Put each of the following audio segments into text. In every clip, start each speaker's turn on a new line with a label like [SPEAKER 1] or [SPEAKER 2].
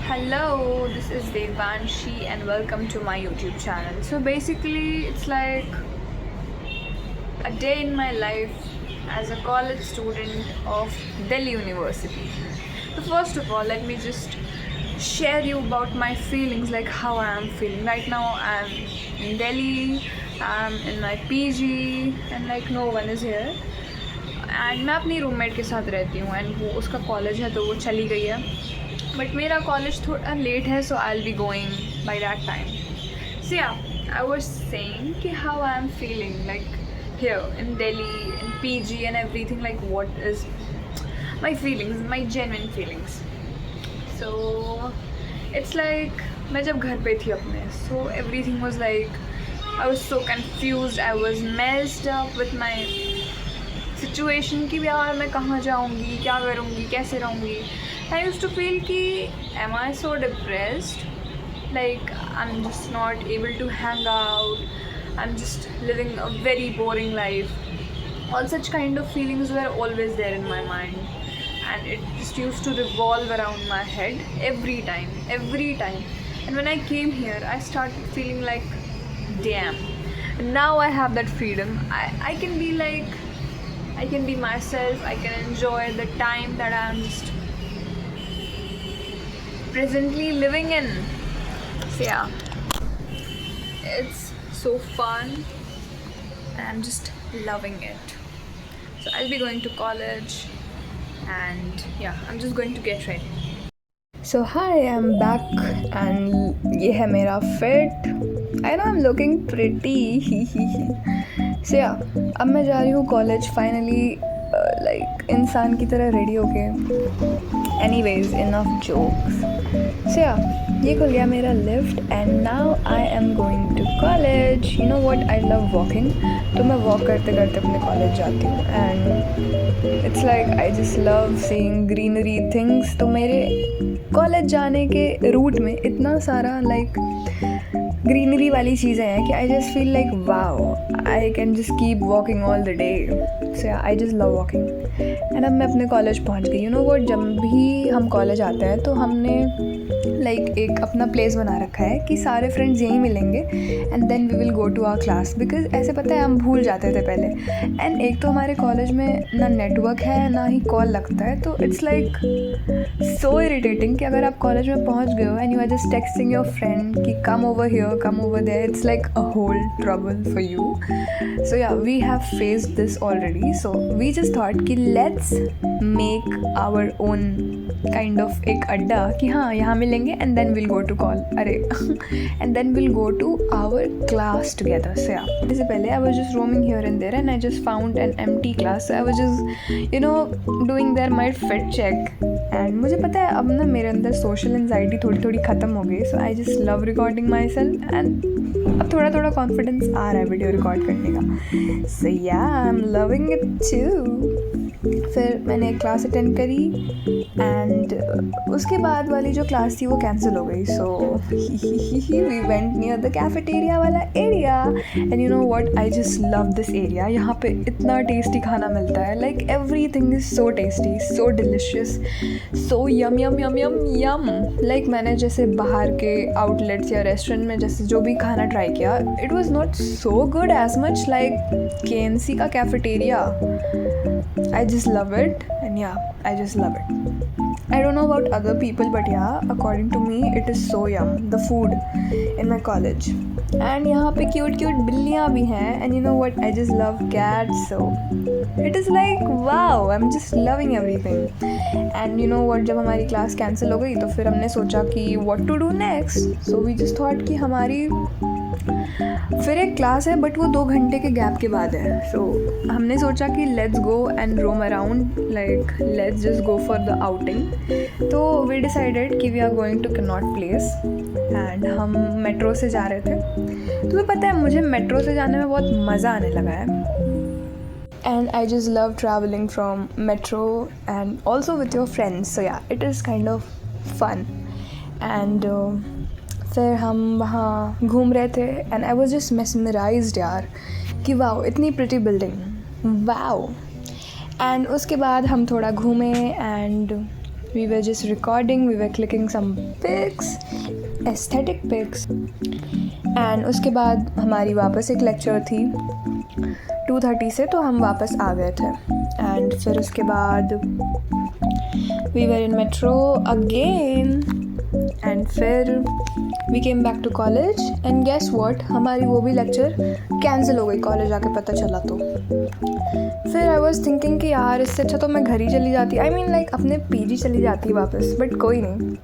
[SPEAKER 1] Hello, this is Devanshi and welcome to my YouTube channel. So basically, it's like a day in my life as a college student of Delhi University. So first of all, let me just share you about my feelings, like how I am feeling. Right now, I'm in Delhi, I'm in my PG and like no one is here. And मैं अपनी roommate के साथ रहती हूँ and वो उसका college है तो वो चली गई है बट मेरा कॉलेज थोड़ा लेट है so I will be going by that time so yeah I was saying कि how I am feeling like here in Delhi in PG and everything like what is my feelings my genuine feelings so it's like मैं जब घर पे थी अपने so everything was like I was so confused I was messed up with my situation की यार मैं कहाँ जाऊँगी क्या करूँगी कैसे रहूँगी आई यूज़ टू फील कि am I so depressed like I am just not able to hang out I am just living a very boring life all such kind of feelings were always there in my mind and it just used to revolve around my head every time and when I came here I started feeling like damn now I have that freedom I can be like I can be myself, I can enjoy the time that I'm just presently living in. So yeah, it's so fun and I'm just loving it. So I'll be going to college and yeah, I'm just going to get ready. So hi, I'm back and ये है मेरा fit. I know I'm looking pretty. So yeah, अब मैं जा रही हूँ college finally like इंसान की तरह रेडी होके एनीवेज इनफ जोक्स सो या ये खुल गया मेरा lift and now I am going to college you know what I love walking तो मैं वॉक करते करते अपने कॉलेज जाती हूँ and it's like I just love seeing greenery things तो मेरे कॉलेज जाने के रूट में इतना सारा लाइक ग्रीनरी वाली चीज़ें हैं कि I just feel like wow I can just keep walking all the day so I just love walking and अब मैं अपने कॉलेज पहुंच गई यू नो वो जब भी हम कॉलेज आते हैं तो हमने लाइक एक अपना प्लेस बना रखा है कि सारे फ्रेंड्स यहीं मिलेंगे and then we will go to our class because ऐसे पता है हम भूल जाते थे पहले एंड एक तो हमारे कॉलेज में ना नेटवर्क है ना ही कॉल लगता है तो इट्स लाइक सो इरिटेटिंग कि अगर आप कॉलेज में पहुंच गए हो and you are just texting your friend कि come over here come over there it's like a whole trouble for you so yeah we have faced this already so we just thought कि let's make our own kind of एक अड्डा कि हाँ यहाँ मिलेंगे and then we'll go to call अरे and then we'll go to our class together so yeah इससे पहले I was just roaming here and there and I just found an empty class so I was just you know doing there my fit check and मुझे पता है अब ना मेरे अंदर social anxiety थोड़ी थोड़ी ख़त्म हो गई so I just love recording myself and अब थोड़ा थोड़ा कॉन्फिडेंस आ रहा है वीडियो रिकॉर्ड करने का so yeah I am loving it too फिर मैंने एक क्लास अटेंड करी एंड उसके बाद वाली जो क्लास थी वो कैंसिल हो गई so we went near the cafeteria वाला area and you know what I just love this area यहाँ पे इतना टेस्टी खाना मिलता है like everything is so tasty so delicious so yum yum yum yum yum like मैंने जैसे बाहर के आउटलेट्स या रेस्टोरेंट में जैसे जो भी खाना ट्राई किया it was not so good as much like KNC का cafeteria I just love it and yeah I just love it I don't know about other people but yeah according to me it is so yum the food in my college and यहाँ पे cute बिल्लियाँ भी हैं and you know what I just love cats so it is like wow I'm just loving everything and you know what जब हमारी class cancel हो गई तो फिर हमने सोचा कि what to do next so we just thought कि हमारी फिर एक क्लास है बट वो 2 घंटे के गैप के बाद है सो हमने सोचा कि let's go and roam around like let's just go for the outing तो वी डिसाइडेड कि we are going to Connaught Place and हम मेट्रो से जा रहे थे तुम्हें पता है मुझे मेट्रो से जाने में बहुत मज़ा आने लगा है and I just love traveling from metro and also with your friends so yeah it is kind of fun and फिर हम वहाँ घूम रहे थे and I was just mesmerised यार कि वाओ इतनी प्रिटी बिल्डिंग वाओ एंड उसके बाद हम थोड़ा घूमे and we were just recording, we were clicking some pics, aesthetic pics. And उसके बाद हमारी वापस एक लेक्चर थी 2:30 से, तो हम वापस आ गए थे. एंड फिर उसके बाद we were in metro again, and फिर we came back to college, and guess what, हमारी वो भी लेक्चर कैंसिल हो गई कॉलेज आके पता चला. तो फिर I was thinking कि यार इससे अच्छा तो मैं घर ही चली जाती, I mean like अपने पीजी चली जाती वापस, बट कोई नहीं,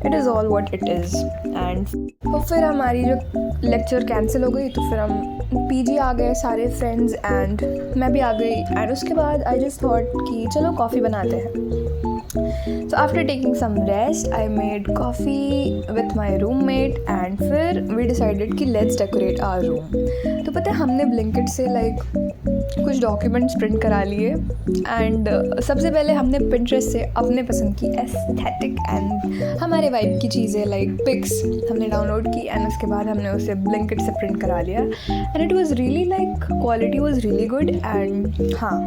[SPEAKER 1] it is all what it is. And तो फिर हमारी जो लेक्चर कैंसिल हो गई, तो फिर हम पीजी आ गए सारे फ्रेंड्स, एंड मैं भी आ गई. एंड उसके बाद आई जस्ट थॉट कि चलो कॉफ़ी बनाते हैं. So after taking some rest, I made coffee with my roommate, and फिर we decided कि let's decorate our room. तो पता है हमने Blinkit से कुछ डॉक्यूमेंट्स प्रिंट करा लिए, एंड सबसे पहले हमने Pinterest से अपने पसंद की एस्थेटिक एंड हमारे वाइब की चीज़ें पिक्स हमने डाउनलोड की, एंड उसके बाद हमने उसे Blinkit से प्रिंट करा लिया. And it was really quality was really good, and हाँ,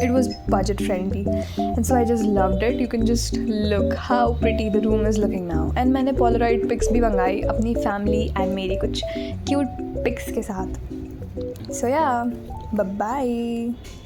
[SPEAKER 1] it was budget friendly, and so I just loved it. You can just look how pretty the room is looking now. And मैंने Polaroid pics भी मंगाई अपनी family and मेरी कुछ cute pics के साथ. So yeah, bye bye.